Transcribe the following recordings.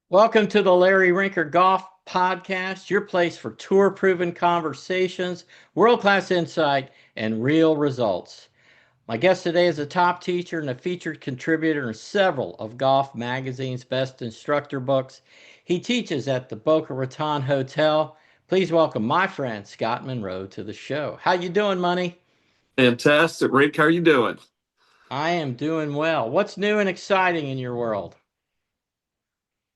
Welcome to the Larry Rinker Golf Podcast, your place for tour proven conversations, world class insight, and real results. My guest today is a top teacher and a featured contributor in several of Golf Magazine's best instructor books. He teaches at the Boca Raton Hotel. Please welcome my friend Scott Munroe to the show. How you doing, Money? Fantastic. Rick, how are you doing? I am doing well. What's new and exciting in your world?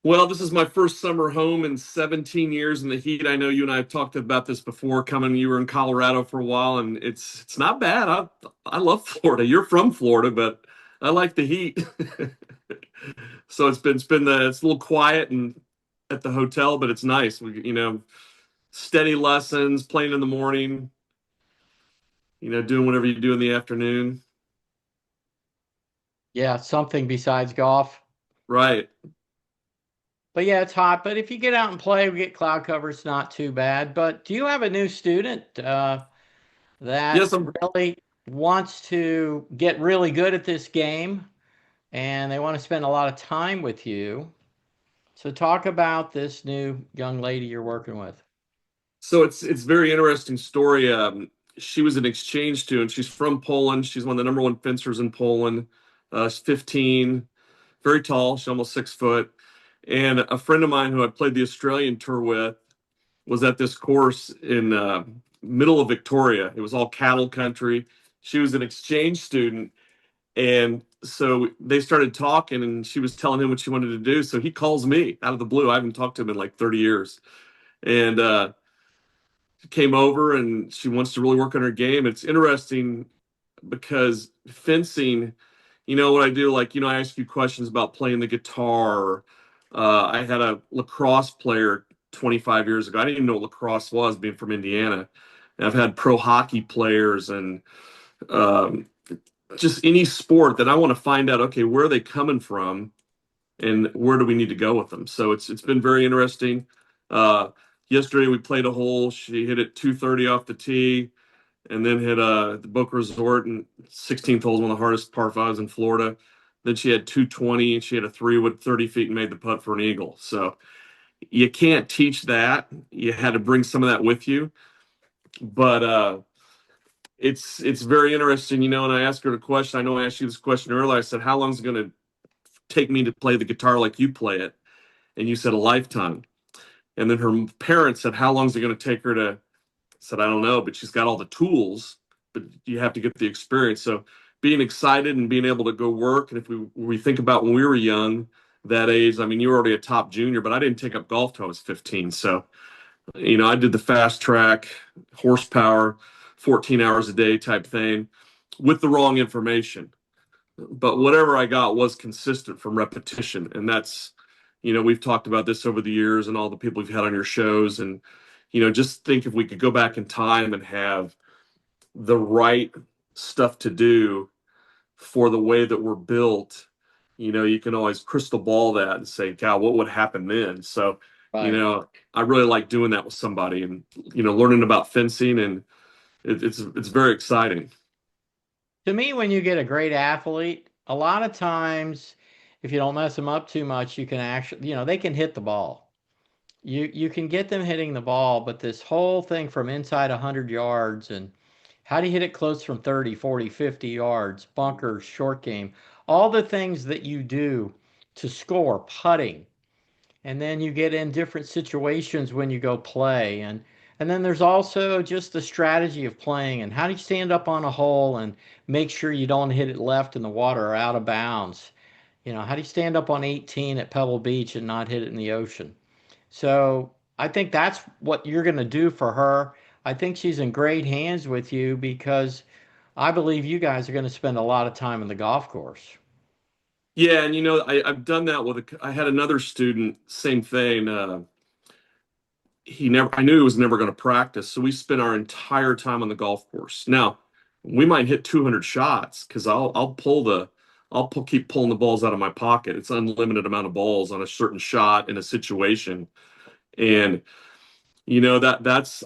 Well, this is my first summer home in 17 years in the heat. I know you and I have talked about this before. Coming, you were in Colorado for a while, and it's not bad. I love Florida. You're from Florida, but I like the heat. So it's a little quiet and at the hotel, but it's nice. Steady lessons, playing in the morning. Doing whatever you do in the afternoon. Yeah, something besides golf. Right. But yeah, it's hot. But if you get out and play, we get cloud cover. It's not too bad. But do you have a new student Yes, that I'm really wants to get really good at this game and they want to spend a lot of time with you? So talk about this new young lady you're working with. So it's very interesting story. She was an exchange student. She's from Poland. She's one of the number one fencers in Poland. She's 15, very tall. She's almost 6 foot. And a friend of mine who I played the Australian tour with was at this course in middle of Victoria. It was all cattle country. She was an exchange student, and so they started talking, and she was telling him what she wanted to do. So he calls me out of the blue. I haven't talked to him in like 30 years, and came over and she wants to really work on her game. It's interesting because fencing, what I do, like, I ask you questions about playing the guitar. I had a lacrosse player 25 years ago. I didn't even know what lacrosse was, being from Indiana. And I've had pro hockey players and um, just any sport that I want to find out, okay, where are they coming from and where do we need to go with them? So it's been very interesting. Uh, Yesterday we played a hole. She hit it 230 off the tee, and then hit the Boca Resort and 16th hole is one of the hardest par fives in Florida. Then she had 220 and she had a 3-wood 30 feet and made the putt for an eagle. So you can't teach that. You had to bring some of that with you, but it's very interesting, And I asked her a question. I know I asked you this question earlier. I said, "How long is it going to take me to play the guitar like you play it?" And you said a lifetime. And then her parents said, "How long is it going to take her to?" I said, "I don't know, but she's got all the tools, but you have to get the experience." So being excited and being able to go work. And if we think about when we were young, that age, I mean, you were already a top junior, but I didn't take up golf till I was 15. So, I did the fast track, horsepower, 14 hours a day type thing with the wrong information. But whatever I got was consistent from repetition. And that's, we've talked about this over the years and all the people we've had on your shows. And, just think if we could go back in time and have the right stuff to do for the way that we're built, you can always crystal ball that and say, God, what would happen then? So, Right. I really like doing that with somebody and, learning about fencing, and it's very exciting. To me, when you get a great athlete, a lot of times, if you don't mess them up too much, you can actually, they can hit the ball. You can get them hitting the ball, but this whole thing from inside 100 yards and how do you hit it close from 30, 40, 50 yards, bunkers, short game, all the things that you do to score, putting, and then you get in different situations when you go play and then there's also just the strategy of playing and how do you stand up on a hole and make sure you don't hit it left in the water or out of bounds. How do you stand up on 18 at Pebble Beach and not hit it in the ocean? So I think that's what you're going to do for her. I think she's in great hands with you because I believe you guys are going to spend a lot of time in the golf course. Yeah, and I've done that I had another student, same thing. I knew he was never going to practice, so we spent our entire time on the golf course. Now, we might hit 200 shots because keep pulling the balls out of my pocket. It's unlimited amount of balls on a certain shot in a situation, and that's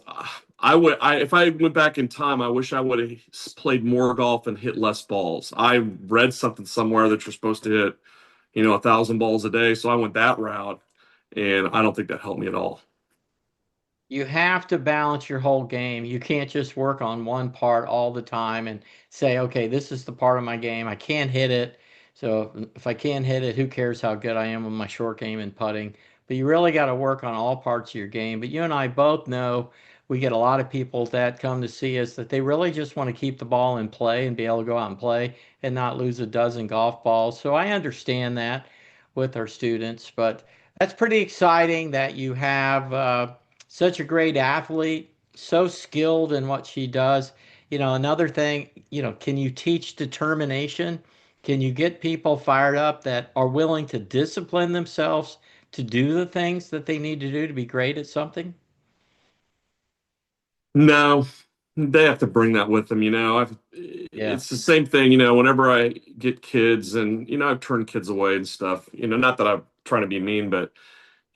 if I went back in time, I wish I would have played more golf and hit less balls. I read something somewhere that you're supposed to hit 1,000 balls a day, so I went that route. and I don't think that helped me at all. You have to balance your whole game. You can't just work on one part all the time and say, okay, this is the part of my game. I can't hit it. So if I can't hit it, who cares how good I am with my short game and putting? But you really got to work on all parts of your game. But you and I both know we get a lot of people that come to see us that they really just want to keep the ball in play and be able to go out and play and not lose a dozen golf balls. So I understand that with our students. But that's pretty exciting that you have. Such a great athlete, so skilled in what she does. Another thing, can you teach determination? Can you get people fired up that are willing to discipline themselves to do the things that they need to do to be great at something? No, they have to bring that with them. Yeah, It's the same thing. Whenever I get kids, and I've turned kids away and stuff. Not that I'm trying to be mean, but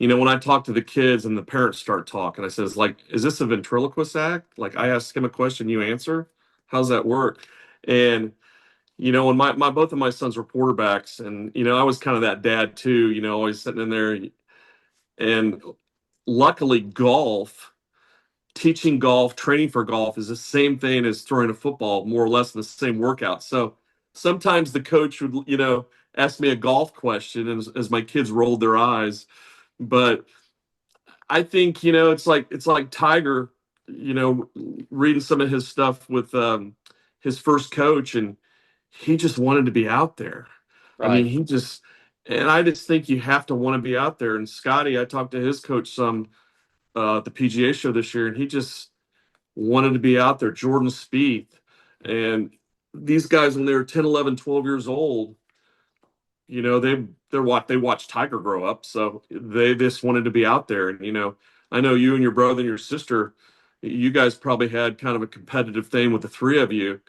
when I talk to the kids and the parents start talking, I says, like, is this a ventriloquist act? Like, I ask him a question, you answer. How's that work? And when my both of my sons were quarterbacks, and I was kind of that dad too. Always sitting in there, and luckily, teaching golf, training for golf is the same thing as throwing a football, more or less the same workout. So sometimes the coach would, ask me a golf question, and as my kids rolled their eyes. But I think, it's like Tiger, reading some of his stuff with his first coach, and he just wanted to be out there. I mean, right. and I just think you have to want to be out there. And Scotty, I talked to his coach some at the PGA show this year, and he just wanted to be out there. Jordan Spieth, and these guys, when they were 10, 11, 12 years old, they watched Tiger grow up, so they just wanted to be out there. And I know you and your brother and your sister, you guys probably had kind of a competitive thing with the three of you.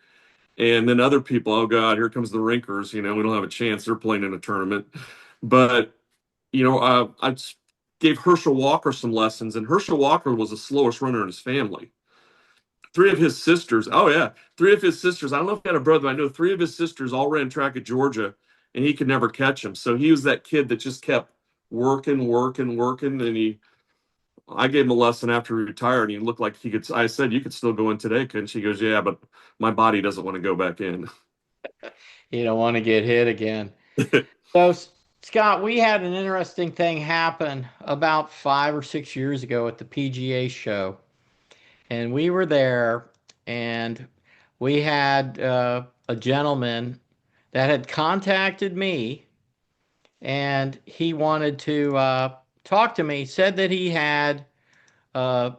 And then other people, oh God, here comes the Rinkers. We don't have a chance. They're playing in a tournament. But I gave Herschel Walker some lessons, and Herschel Walker was the slowest runner in his family. Three of his sisters, oh yeah, three of his sisters. I don't know if he had a brother, but I know three of his sisters all ran track at Georgia, and he could never catch him. So he was that kid that just kept working, working, working. And I gave him a lesson after he retired, and he looked like he could. I said, "You could still go in today, couldn't?" She goes, "Yeah, but my body doesn't want to go back in." You don't want to get hit again. So, Scott, we had an interesting thing happen about 5 or 6 years ago at the PGA show. And we were there, and we had a gentleman that had contacted me, and he wanted to talk to me. Said that he had uh,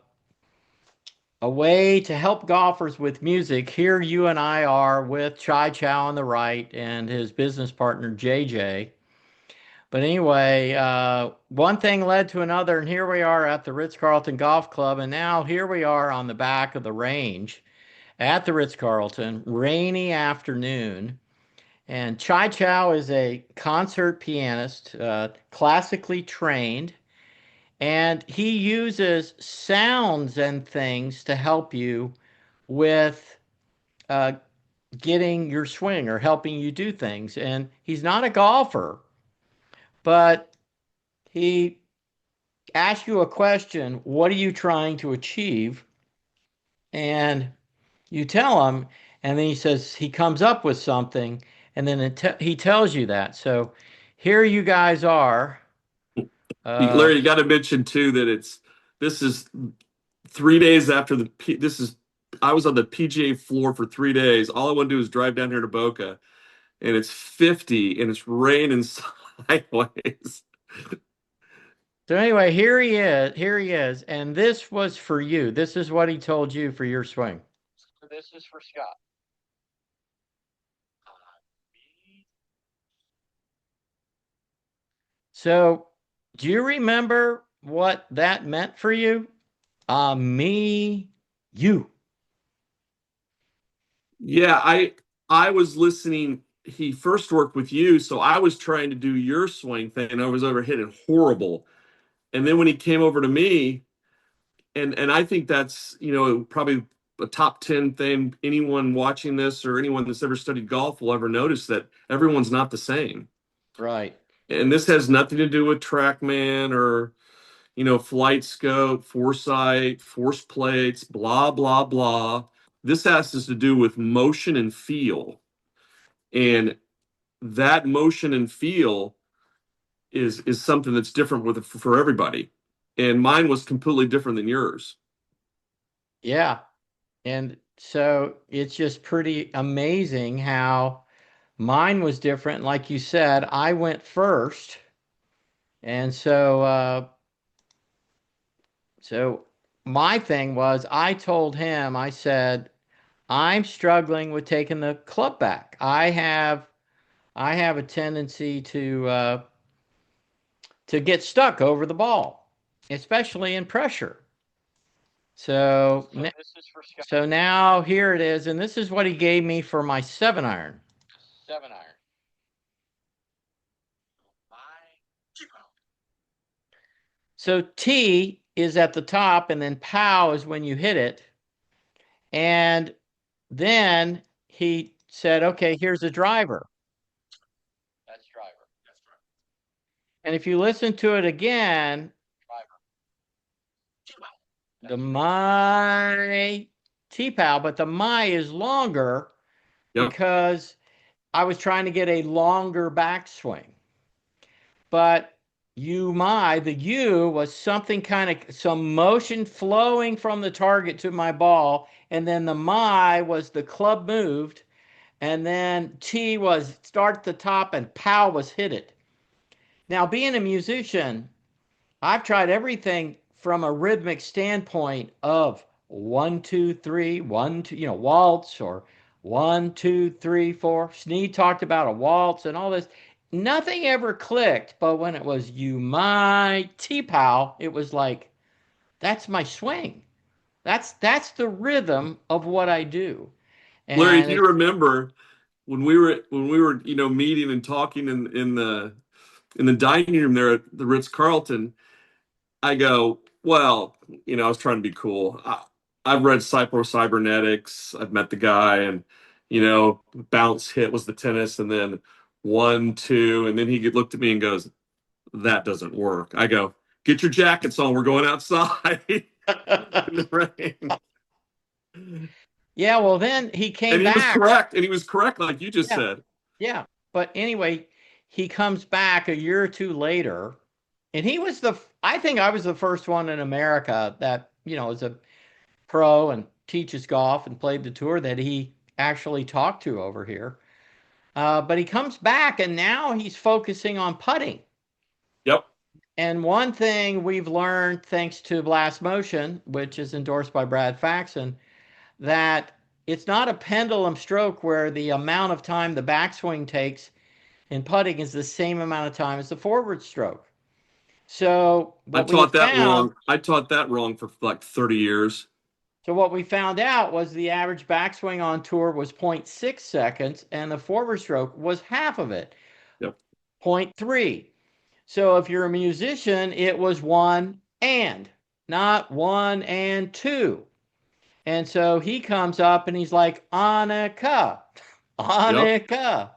a way to help golfers with music. Here, you and I are with Chia Chou on the right and his business partner JJ. But anyway, one thing led to another, and here we are at the Ritz-Carlton Golf Club, and now here we are on the back of the range at the Ritz-Carlton, rainy afternoon. And Chai Chow is a concert pianist, classically trained, and he uses sounds and things to help you with uh, getting your swing or helping you do things. And he's not a golfer, but he asks you a question: what are you trying to achieve? And you tell him, and then he says he comes up with something, and then he tells you that. So here you guys are. Uh, Larry, you got to mention too that this is 3 days after this is I was on the PGA floor for 3 days. All I want to do is drive down here to Boca, and it's 50 and it's raining sideways. so anyway, here he is. Here he is, and this was for you. This is what he told you for your swing. So this is for Scott. So, do you remember what that meant for you? Me, you. Yeah, I was listening. He first worked with you, so I was trying to do your swing thing, and I was over hitting horrible. And then when he came over to me, and I think that's probably a top 10 thing anyone watching this or anyone that's ever studied golf will ever notice, that everyone's not the same. Right. And this has nothing to do with TrackMan or flight scope, foresight, force plates, blah, blah, blah. This has to do with motion and feel. And that motion and feel is something that's different for everybody. And mine was completely different than yours. Yeah. And so it's just pretty amazing how mine was different. Like you said, I went first. And so my thing was I told him, I said, I'm struggling with taking the club back. I have a tendency to get stuck over the ball, especially in pressure. So so now here it is, and this is what he gave me for my 7-iron. So T is at the top, and then pow is when you hit it. And then he said, okay, here's a driver. And if you listen to it again, the my T-pow, but the my is longer Yep. because I was trying to get a longer backswing. But the U was something kind of some motion flowing from the target to my ball, and then the my was the club moved, and then T was start the top and pow was hit it. Now, being a musician, I've tried everything from a rhythmic standpoint of 1, 2, 3, 1, 2, waltz, or 1, 2, 3, 4. Sneed talked about a waltz and all this. Nothing ever clicked, but when it was you my T-pow, it was like, that's my swing. That's the rhythm of what I do. Larry, And do you remember when we were meeting and talking in the dining room there at the Ritz-Carlton? I go, well, I was trying to be cool. I've read Cybernetics. I've met the guy, and bounce hit was the tennis, and then 1, 2, and then he looked at me and goes, "That doesn't work." I go, "Get your jackets on. We're going outside in the rain." yeah, well then he came And he was back. correct, and he was correct, like you just Yeah, said. yeah. But anyway, he comes back a year or two later, and I think I was the first one in America that, is a pro and teaches golf and played the tour that he actually talked to over here. But he comes back and now he's focusing on putting. Yep. And one thing we've learned thanks to Blast Motion, which is endorsed by Brad Faxon, that it's not a pendulum stroke where the amount of time the backswing takes in putting is the same amount of time as the forward stroke. So I what we taught had that found, wrong. I taught that wrong for like 30 years. so what we found out was the average backswing on tour was zero point 0.6 seconds, and the forward stroke was half of it, Yep. zero point 0.3. So if you're a musician, it was one and, not 1 and 2. And so he comes up and he's like, Annika, Yep. Annika.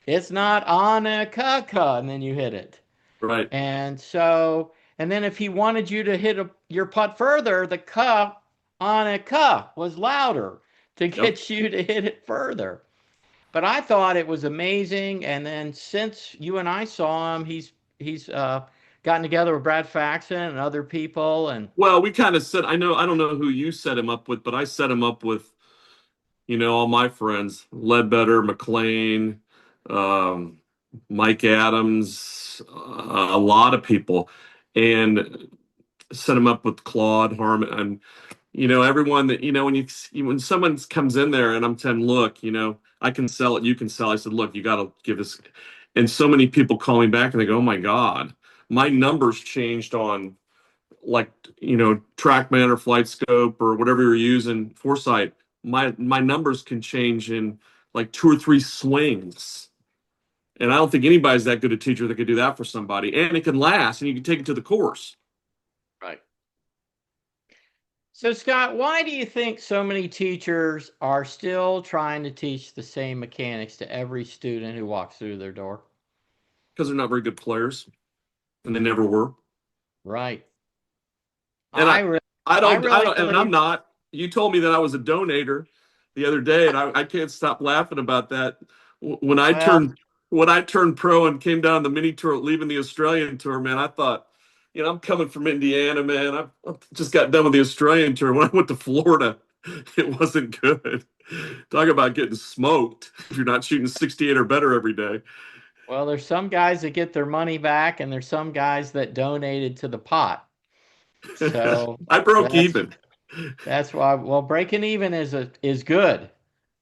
It's not Annika, and then you hit it. Right. And then if he wanted you to hit your putt further, the ka on a ka was louder to Yep. get you to hit it further. But I thought it was amazing. And then since you and I saw him, he's gotten together with Brad Faxon and other people. And Well, we kind of said, I don't know who you set him up with, but I set him up with, all my friends, Ledbetter, McLean, um, Mike Adams, a lot of people, and set him up with Claude Harmon, and everyone that when someone comes in there and I'm telling, look, I can sell it, you can sell. I said, look, you got to give this, and so many people call me back and they go, oh my God, my numbers changed on like TrackMan or Flight Scope or whatever you're using, Foresight. My numbers can change in like 2 or 3 swings. And I don't think anybody's that good a teacher that could do that for somebody. And it can last, and you can take it to the course. right. So, Scott, why do you think so many teachers are still trying to teach the same mechanics to every student who walks through their door? Because they're not very good players, and they never were. Right. And I re I really don't, and I'm believe. not. You told me that I was a donator the other day, and I can't stop laughing about that. When I Well, turned pro and came down the mini tour, leaving the Australian tour, man, I thought, I'm coming from Indiana, man. I just got done with the Australian tour. When I went to Florida, it wasn't good. Talk about getting smoked if you're not shooting 68 or better every day. well, there's some guys that get their money back, and there's some guys that donated to the pot. So I broke that's even. that's why. Well, breaking even is good.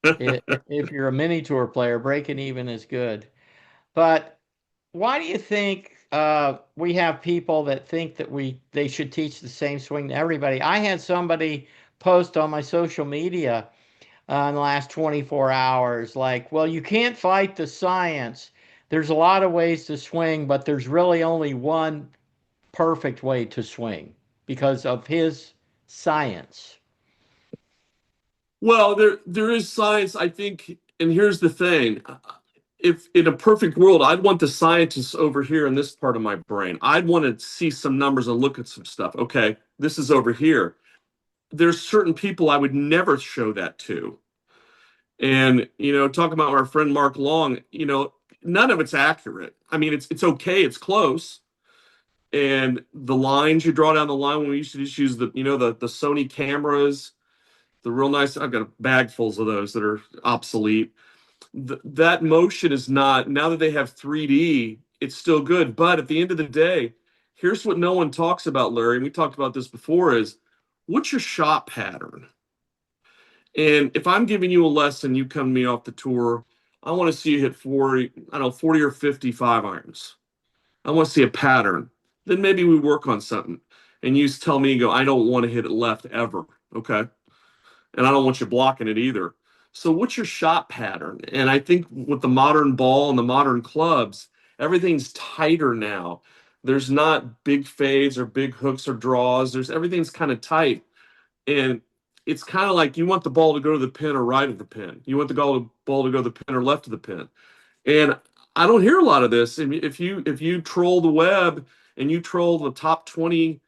If you're a mini tour player, breaking even is good. But why do you think we have people that think that they should teach the same swing to everybody? I had somebody post on my social media in the last 24 hours like, well, you can't fight the science. There's a lot of ways to swing, but there's really only one perfect way to swing because of his science. Well, there is science, I think, and here's the thing. If in a perfect world, I'd want the scientists over here in this part of my brain. I'd want to see some numbers and look at some stuff. Okay, this is over here. There's certain people I would never show that to. And, talking about our friend Mark Long, none of it's accurate. I mean, it's okay, it's close. And the lines you draw down the line when we used to just use the Sony cameras, the real nice. I've got bagfuls of those that are obsolete. That motion is not, now that they have 3D, it's still good. But at the end of the day, here's what no one talks about, Larry. And we talked about this before: is what's your shot pattern? And if I'm giving you a lesson, you come to me off the tour, I want to see you hit 40, I don't know, 40 or 55 irons. I want to see a pattern. Then maybe we work on something. And you tell me, you go, I don't want to hit it left ever. Okay. And I don't want you blocking it either. So what's your shot pattern? And I think with the modern ball and the modern clubs, everything's tighter now. There's not big fades or big hooks or draws. Everything's kind of tight. And it's kind of like you want the ball to go to the pin or right of the pin. You want the ball to go to the pin or left of the pin. And I don't hear a lot of this. And if you troll the web and you troll the top 20,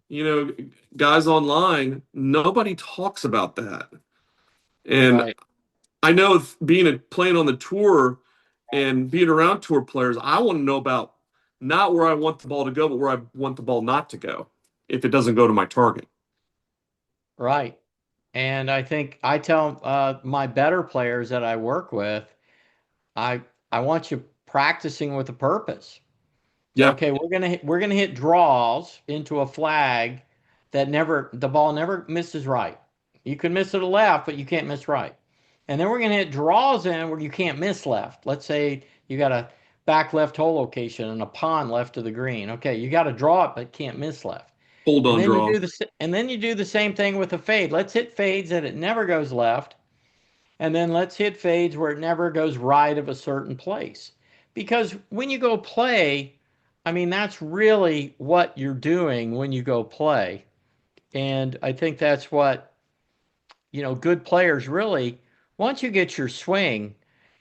you know, guys online, nobody talks about that. And Right. I know playing on the tour and being around tour players, I want to know about not where I want the ball to go, but where I want the ball not to go if it doesn't go to my target. Right. And I think I tell my better players that I work with, I I want you practicing with a purpose. So Yeah, okay, we're gonna hit draws into a flag that the ball never misses right. You can miss to the left, but you can't miss right. And then we're gonna hit draws in where you can't miss left. Let's say you got a back left hole location and a pond left of the green. Okay, you got to draw it, but can't miss left. hold And on then draw. you do the same thing with a fade. Let's hit fades that it never goes left, and then let's hit fades where it never goes right of a certain place. Because when you go play, I mean, that's really what you're doing when you go play. And I think that's what, good players really, once you get your swing,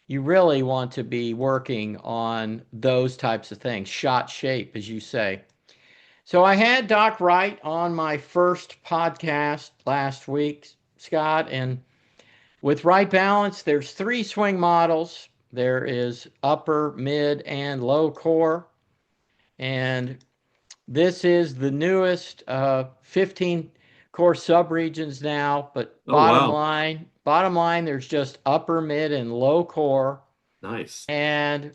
you really want to be working on those types of things, shot shape, as you say. So I had Doc Wright on my first podcast last week, Scott, and with Wright Balance, there's three swing models. There is upper, mid, and low core. And this is the newest 15 core subregions now. But Oh wow, bottom line, there's just upper, mid, and low core. nice. And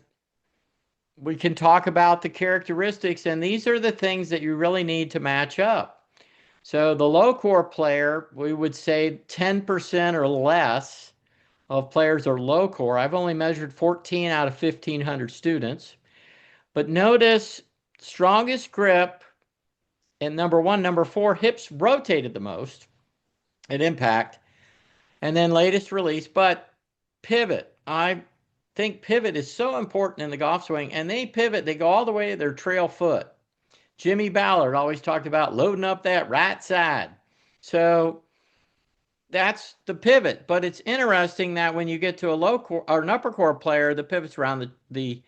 we can talk about the characteristics, and these are the things that you really need to match up. So the low core player, we would say 10% or less of players are low core. I've only measured 14 out of 1,500 students. But notice strongest grip and number one, number four, hips rotated the most at impact. And then latest release, but pivot. I think pivot is so important in the golf swing, and they pivot, they go all the way to their trail foot. Jimmy Ballard always talked about loading up that right side. So that's the pivot. But it's interesting that when you get to a low core or an upper core player, the pivot's around the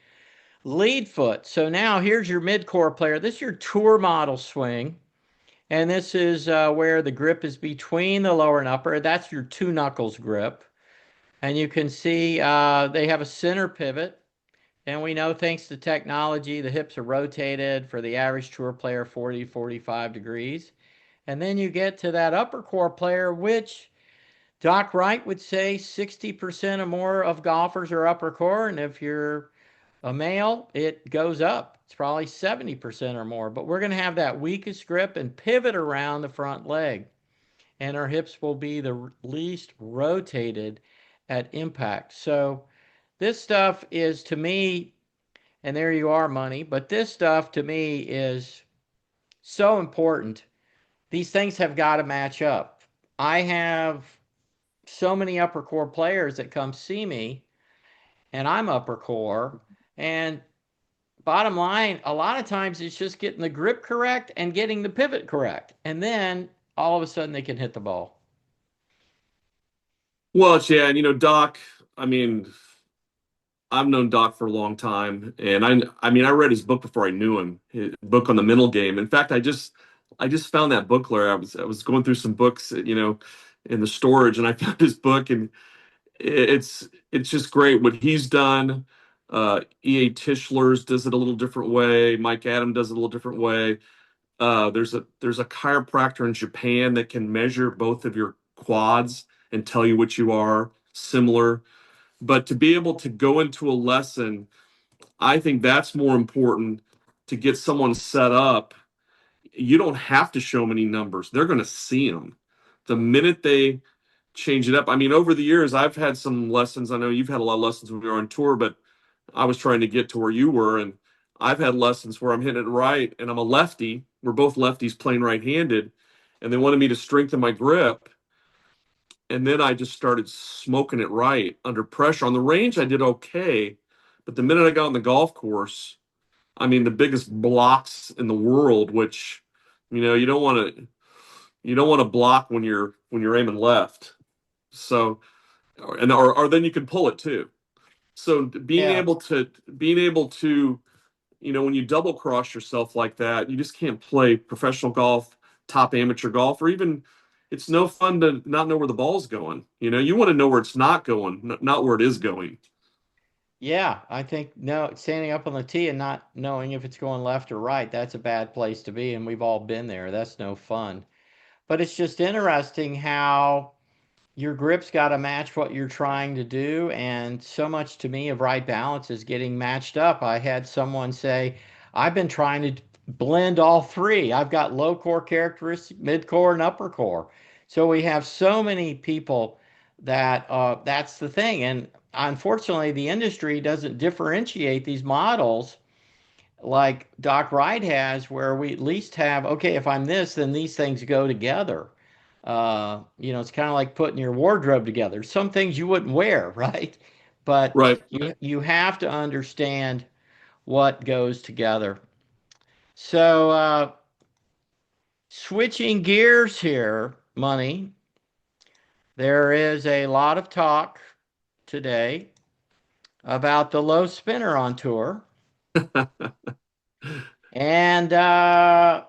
lead foot. So now here's your mid core player. This is your tour model swing. And this is where the grip is between the lower and upper. That's your two knuckles grip. And you can see they have a center pivot. And we know thanks to technology, the hips are rotated for the average tour player 40, 45 degrees. And then you get to that upper core player, which Doc Wright would say 60% or more of golfers are upper core. And if you're a male, it goes up. It's probably 70% or more. But we're going to have that weakest grip and pivot around the front leg. And our hips will be the least rotated at impact. So this stuff is to me, and there you are, money, but this stuff to me is so important. These things have got to match up. I have so many upper core players that come see me, and I'm upper core. And bottom line, a lot of times it's just getting the grip correct and getting the pivot correct. And then all of a sudden they can hit the ball. Well, yeah, and Doc, I mean, I've known Doc for a long time, and I mean, I read his book before I knew him. His book on the mental game. In fact, I just found that book, Larry. I was going through some books, in the storage, and I found his book, and it's just great what he's done. E.A. Tischler's does it a little different way. Mike Adam does it a little different way. There's a chiropractor in Japan that can measure both of your quads and tell you what you are similar. But to be able to go into a lesson, I think that's more important to get someone set up. You don't have to show them any numbers. They're going to see them. The minute they change it up. I mean, over the years, I've had some lessons. I know you've had a lot of lessons when we were on tour, but I was trying to get to where you were. And I've had lessons where I'm hitting it right and I'm a lefty. We're both lefties playing right-handed. And they wanted me to strengthen my grip. And then I just started smoking it right under pressure. On the range, I did okay. But the minute I got on the golf course, I mean, the biggest blocks in the world, which, you don't want to block when you're aiming left. So, or then you can pull it too. So Yeah. being able to, when you double cross yourself like that, you just can't play professional golf, top amateur golf, or even it's no fun to not know where the ball's going. You want to know where it's not going, not where it is going. Yeah, I think no, standing up on the tee and not knowing if it's going left or right, that's a bad place to be, and we've all been there. That's no fun. But it's just interesting how your grip's got to match what you're trying to do. And so much to me of right balance is getting matched up. I had someone say, I've been trying to blend all three. I've got low core characteristics, mid core, and upper core. So we have so many people that that's the thing. And unfortunately, the industry doesn't differentiate these models like Doc Wright has, where we at least have, okay, if I'm this, then these things go together. It's kind of like putting your wardrobe together. Some things you wouldn't wear, right? But Right. you have to understand what goes together. So switching gears here, money. There is a lot of talk today about the low spinner on tour. And are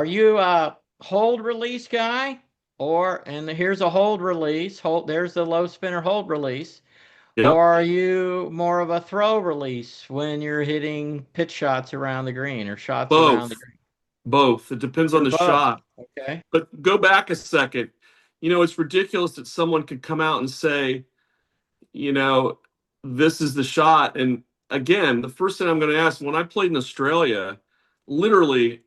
you a hold release guy? And here's a hold release. There's the low spinner hold release. Yep. Or are you more of a throw release when you're hitting pitch shots around the green or shots around the Both. green? Both. It depends on You're the both. shot. Okay. But go back a second. It's ridiculous that someone could come out and say, you know, this is the shot. And again, the first thing I'm going to ask when I played in Australia, literally,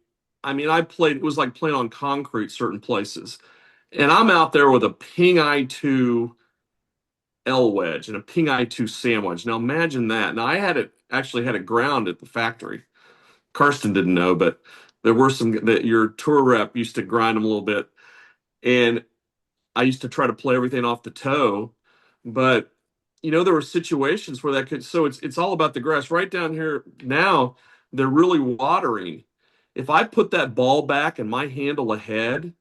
I mean, it was like playing on concrete certain places. And I'm out there with a ping I2 L wedge and a ping I2 sandwich. Now imagine that. Now I actually had it ground at the factory. Karsten didn't know, but there were some that your tour rep used to grind them a little bit. And I used to try to play everything off the toe, but there were situations where that could. So it's all about the grass. Right down here now, they're really watering. If I put that ball back and my handle ahead,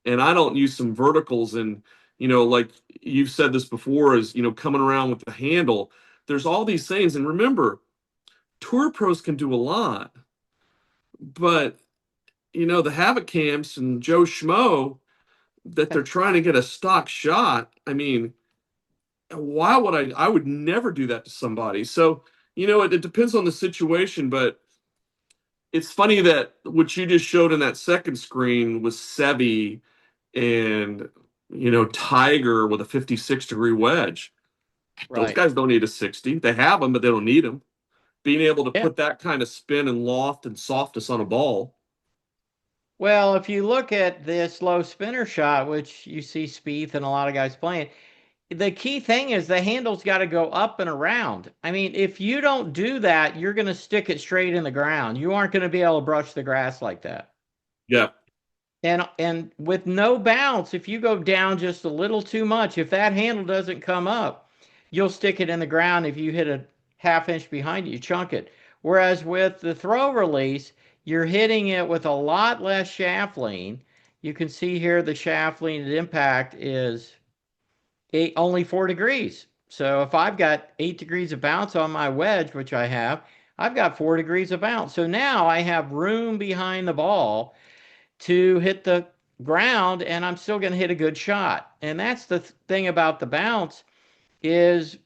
and I don't use some verticals, and like you've said this before, is coming around with the handle. There's all these things, and remember, tour pros can do a lot, but the Havoc camps and Joe Schmo that they're trying to get a stock shot. I mean, why would I would never do that to somebody. So, it depends on the situation, but it's funny that what you just showed in that second screen was Sevi and Tiger with a 56-degree wedge. Those Right. guys don't need a 60. They have them, but they don't need them. Being able to Yeah. put that kind of spin and loft and softness on a ball. Well, if you look at this low spinner shot, which you see Spieth and a lot of guys playing, the key thing is the handle's got to go up and around. I mean, if you don't do that, you're going to stick it straight in the ground. You aren't going to be able to brush the grass like that. Yeah, And with no bounce, if you go down just a little too much, if that handle doesn't come up, you'll stick it in the ground. If you hit a half inch behind it, you chunk it. Whereas with the throw release, you're hitting it with a lot less shaft lean. You can see here the shaft lean at impact is only 4 degrees. So if I've got 8 degrees of bounce on my wedge, which I have, I've got 4 degrees of bounce. So now I have room behind the ball to hit the ground, and I'm still going to hit a good shot. And that's the thing about the bounce is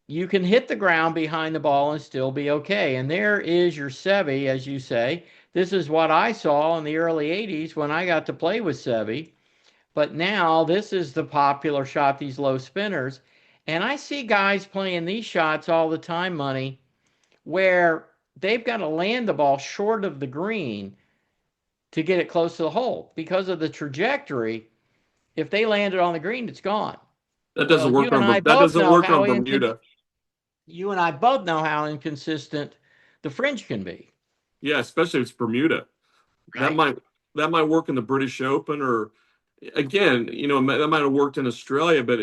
you can hit the ground behind the ball and still be okay. And there is your Sevi, as you say. This is what I saw in the early 80s when I got to play with Sevi. But now this is the popular shot, these low spinners. And I see guys playing these shots all the time, Money, where they've got to land the ball short of the green to get it close to the hole because of the trajectory. If they land it on the green, it's gone. that Well, doesn't you work and on I that both doesn't know work how on Bermuda. you and I both know how inconsistent the fringe can be. Yeah, especially if it's Bermuda. That Right. might that might work in the British Open, or again, that might have worked in Australia, but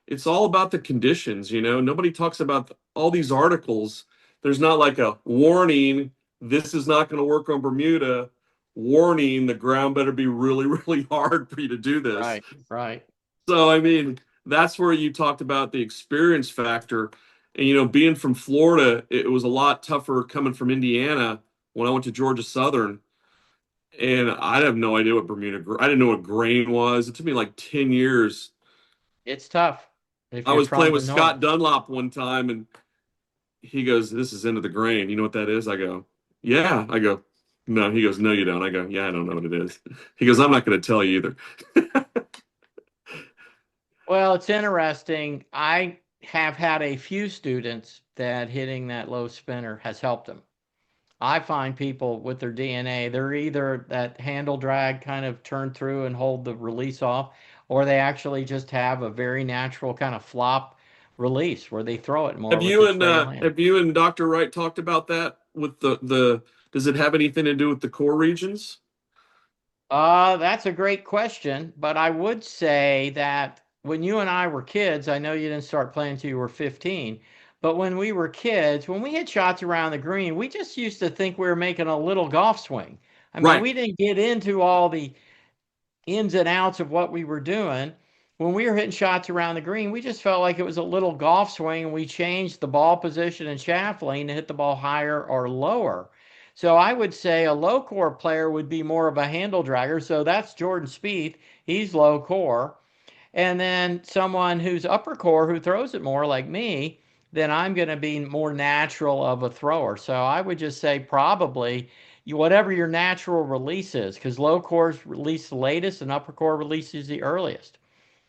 it's all about the conditions. Nobody talks about all these articles. There's not like a warning, this is not going to work on Bermuda. Warning, the ground better be really, really hard for you to do this. Right. Right. So, I mean, that's where you talked about the experience factor. And, being from Florida, it was a lot tougher coming from Indiana when I went to Georgia Southern. And I have no idea what I didn't know what grain was. It took me like 10 years. It's tough if I you're was from playing the with Scott north. Dunlop one time, and he goes, "This is into the grain. You know what that is?" I go, "Yeah." I go, "No." He goes, "No, you don't." I go, "Yeah, I don't know what it is." He goes, "I'm not going to tell you either." Well, it's interesting. I have had a few students that hitting that low spinner has helped them. I find people with their DNA, they're either that handle drag kind of turn through and hold the release off, or they actually just have a very natural kind of flop release where they throw it more with the trail in. Have you and Dr. Wright talked about that with the does it have anything to do with the core regions? That's a great question, but I would say that when you and I were kids, I know you didn't start playing until you were 15, but when we were kids, when we hit shots around the green, we just used to think we were making a little golf swing. I mean, Right. we didn't get into all the ins and outs of what we were doing. When we were hitting shots around the green, we just felt like it was a little golf swing and we changed the ball position and shaft lane to hit the ball higher or lower. So I would say a low core player would be more of a handle dragger. So that's Jordan Spieth. He's low core. And then someone who's upper core who throws it more like me, then I'm going to be more natural of a thrower. So I would just say probably whatever your natural release is, because low cores release the latest and upper core releases the earliest.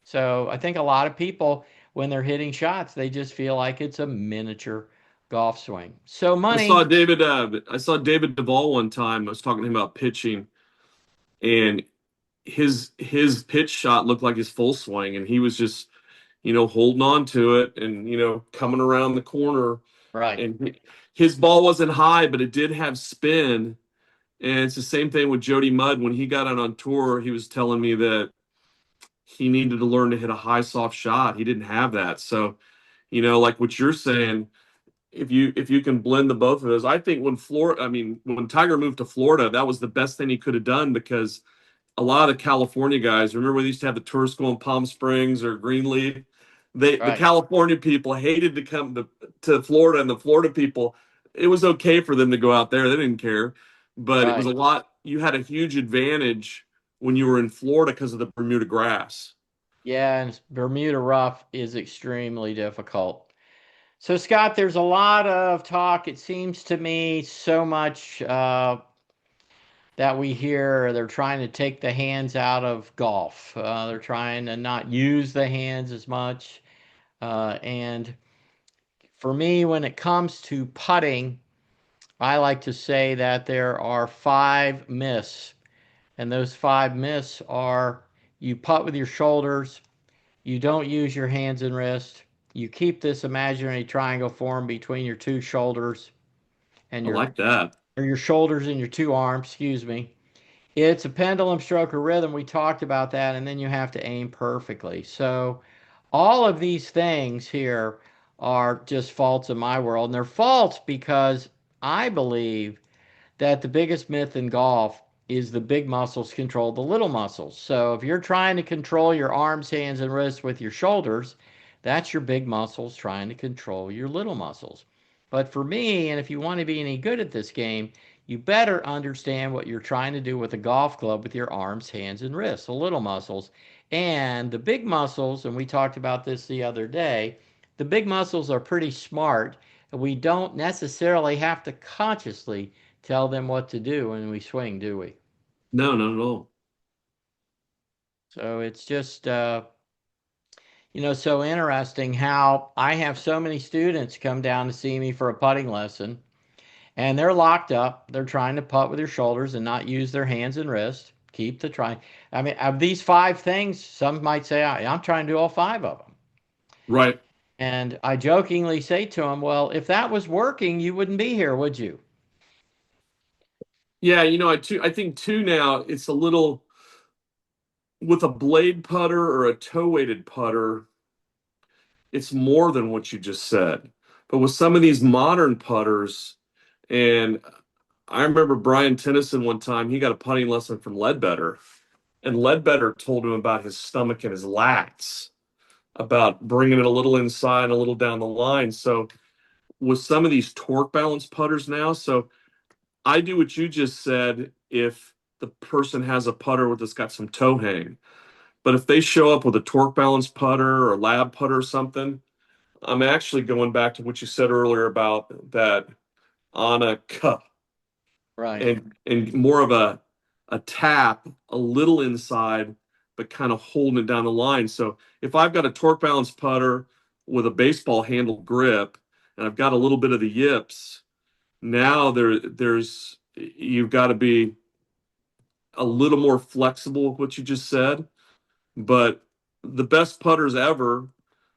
So I think a lot of people, when they're hitting shots, they just feel like it's a miniature golf swing. So money, I saw David Duvall one time. I was talking to him about pitching, and his pitch shot looked like his full swing, and he was just holding on to it and coming around the corner, right? and his ball wasn't high, but it did have spin. And it's the same thing with Jody Mudd. When he got out on tour, he was telling me that he needed to learn to hit a high soft shot. He didn't have that. So, like what you're saying, if you can blend the both of those, I think when Tiger moved to Florida, that was the best thing he could have done, because a lot of the California guys, remember they used to have the tour school in Palm Springs or Greenleaf? The Right. California people hated to come to Florida, and the Florida people, it was okay for them to go out there. They didn't care, but it was Right. you had a huge advantage when you were in Florida because of the Bermuda grass. Yeah, and Bermuda rough is extremely difficult. So, Scott, there's a lot of talk. It seems to me so much that we hear they're trying to take the hands out of golf. They're trying to not use the hands as much. And for me, when it comes to putting, I like to say that there are five myths. And those five myths are: you putt with your shoulders, you don't use your hands and wrists, you keep this imaginary triangle form between your two shoulders and I your like that. or your shoulders and your two arms, excuse me. It's a pendulum stroke or rhythm. We talked about that, and then you have to aim perfectly. So all of these things here are just faults in my world, and they're faults because I believe that the biggest myth in golf is the big muscles control the little muscles. So if you're trying to control your arms, hands, and wrists with your shoulders, that's your big muscles trying to control your little muscles. But for me, and if you want to be any good at this game, you better understand what you're trying to do with a golf club with your arms, hands, and wrists, the little muscles. And the big muscles, and we talked about this the other day, the big muscles are pretty smart, and we don't necessarily have to consciously tell them what to do when we swing, do we? No, not at all. So it's just, so interesting how I have so many students come down to see me for a putting lesson, and they're locked up. They're trying to putt with their shoulders and not use their hands and wrists. Keep the try. I mean, of these five things, some might say, I'm trying to do all five of them. Right. And I jokingly say to them, well, if that was working, you wouldn't be here, would you? Yeah, I think too now it's a little with a blade putter or a toe weighted putter, it's more than what you just said. But with some of these modern putters, and I remember Brian Tennyson one time, he got a putting lesson from Ledbetter, and Ledbetter told him about his stomach and his lats, about bringing it a little inside, a little down the line. So with some of these torque balance putters now, so I do what you just said if the person has a putter that's got some toe hang. But if they show up with a torque balance putter or lab putter or something, I'm actually going back to what you said earlier about that on a cup Right. and more of a tap, a little inside, but kind of holding it down the line. So if I've got a torque balance putter with a baseball handle grip and I've got a little bit of the yips, now there's you've got to be a little more flexible with what you just said. But the best putters ever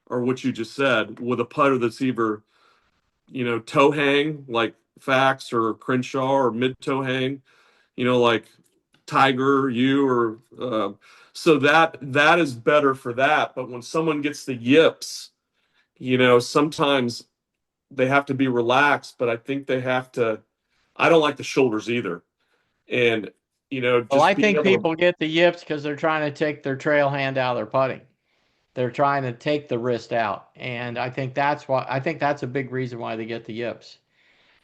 are what you just said, with a putter that's either, toe hang like Fax or Crenshaw, or mid toe hang, like Tiger, you or so that is better for that. But when someone gets the yips, sometimes they have to be relaxed, but I think they have to. I don't like the shoulders either, and Well, I just being think able to. people get the yips because they're trying to take their trail hand out of their putting. They're trying to take the wrist out, and I think that's a big reason why they get the yips.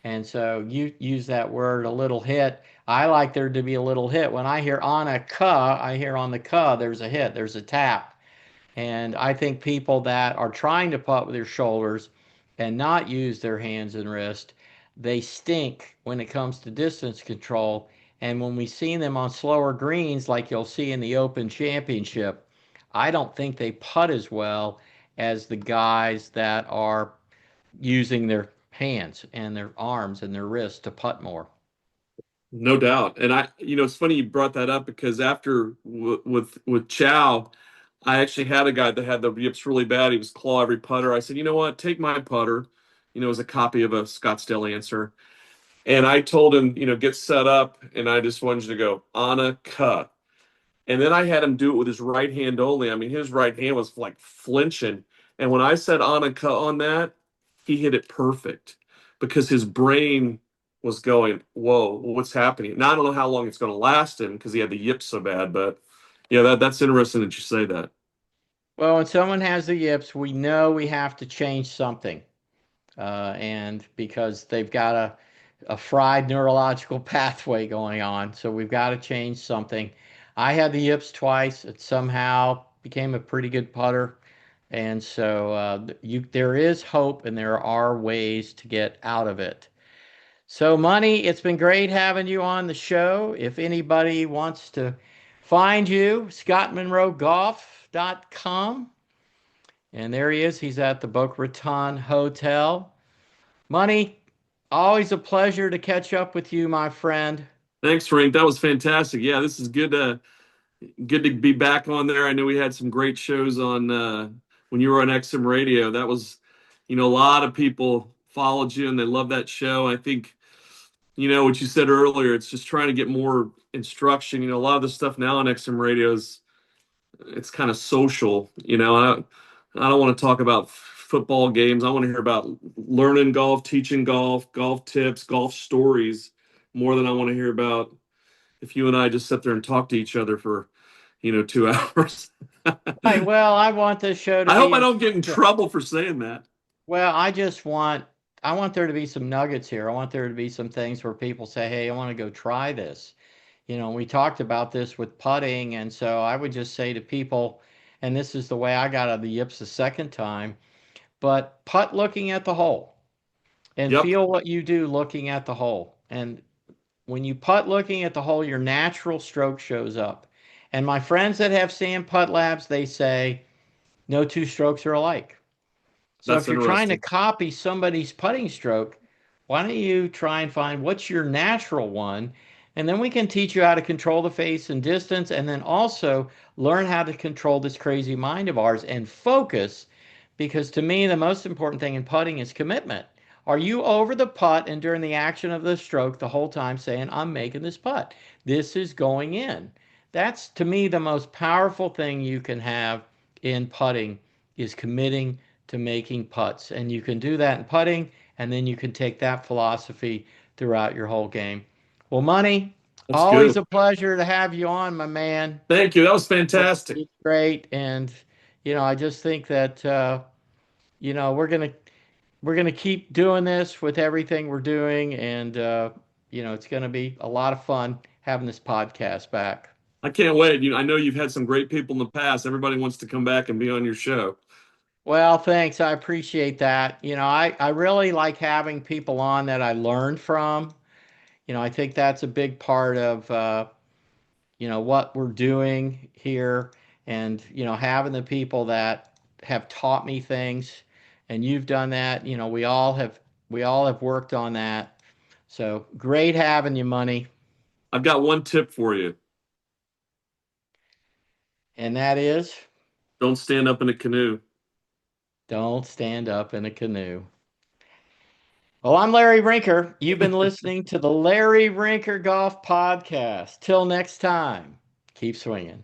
And so you use that word, a little hit. I like there to be a little hit. When I hear on a cuh, I hear on the cuh, there's a hit, there's a tap. And I think people that are trying to putt with their shoulders and not use their hands and wrist, they stink when it comes to distance control. And when we see them on slower greens, like you'll see in the Open Championship, I don't think they putt as well as the guys that are using their hands and their arms and their wrists to putt more. No doubt. And it's funny you brought that up because after with Chow, I actually had a guy that had the yips really bad. He was claw every putter. I said, you know what? Take my putter, as a copy of a Scottsdale answer. And I told him, get set up, and I just wanted you to go on a cut. And then I had him do it with his right hand only. I mean, his right hand was like flinching. And when I said on a cut on that, he hit it perfect because his brain was going, whoa, what's happening? Now, I don't know how long it's going to last him because he had the yips so bad. But yeah, that's interesting that you say that. Well, when someone has the yips, we know we have to change something. And because they've got to a fried neurological pathway going on. So we've got to change something. I had the yips twice. It somehow became a pretty good putter. And so there is hope and there are ways to get out of it. So, Money, it's been great having you on the show. If anybody wants to find you, scottmonroegolf.com. And there he is. He's at the Boca Raton Hotel. Money, always a pleasure to catch up with you, my friend. Thanks, Rink. That was fantastic. Yeah, this is good. Good to be back on there. I know we had some great shows on when you were on XM Radio. That was, a lot of people followed you and they love that show. I think, what you said earlier. It's just trying to get more instruction. A lot of the stuff now on XM Radio is it's kind of social. I don't want to talk about football games. I want to hear about learning golf, teaching golf, golf tips, golf stories more than I want to hear about if you and I just sit there and talk to each other for, 2 hours. Right. Well, I want this show to I hope be I don't get in yeah. trouble for saying that. Well, I want there to be some nuggets here. I want there to be some things where people say, "Hey, I want to go try this." We talked about this with putting, and so I would just say to people, and this is the way I got out of the yips the second time, but putt looking at the hole and Yep, feel what you do looking at the hole. And when you putt looking at the hole, your natural stroke shows up. And my friends that have sand putt labs, they say no two strokes are alike. So that's if you're trying to interesting. copy somebody's putting stroke, why don't you try and find what's your natural one? And then we can teach you how to control the face and distance, and then also learn how to control this crazy mind of ours and focus. Because to me, the most important thing in putting is commitment. Are you over the putt and during the action of the stroke the whole time saying, I'm making this putt? This is going in. That's to me the most powerful thing you can have in putting is committing to making putts. And you can do that in putting, and then you can take that philosophy throughout your whole game. Well, Money, That's always good. a pleasure to have you on, my man. Thank you. That was fantastic. It's great. And, I just think that, we're gonna keep doing this with everything we're doing, and it's gonna be a lot of fun having this podcast back. I can't wait. I know you've had some great people in the past. Everybody wants to come back and be on your show. Well, thanks. I appreciate that. I really like having people on that I learned from. I think that's a big part of what we're doing here, and having the people that have taught me things, and you've done that. We all have worked on that. So great having you, Money. I've got one tip for you. And that is Don't stand up in a canoe. don't stand up in a canoe. Well, I'm Larry Rinker. You've been listening to the Larry Rinker Golf Podcast. Till next time, keep swinging.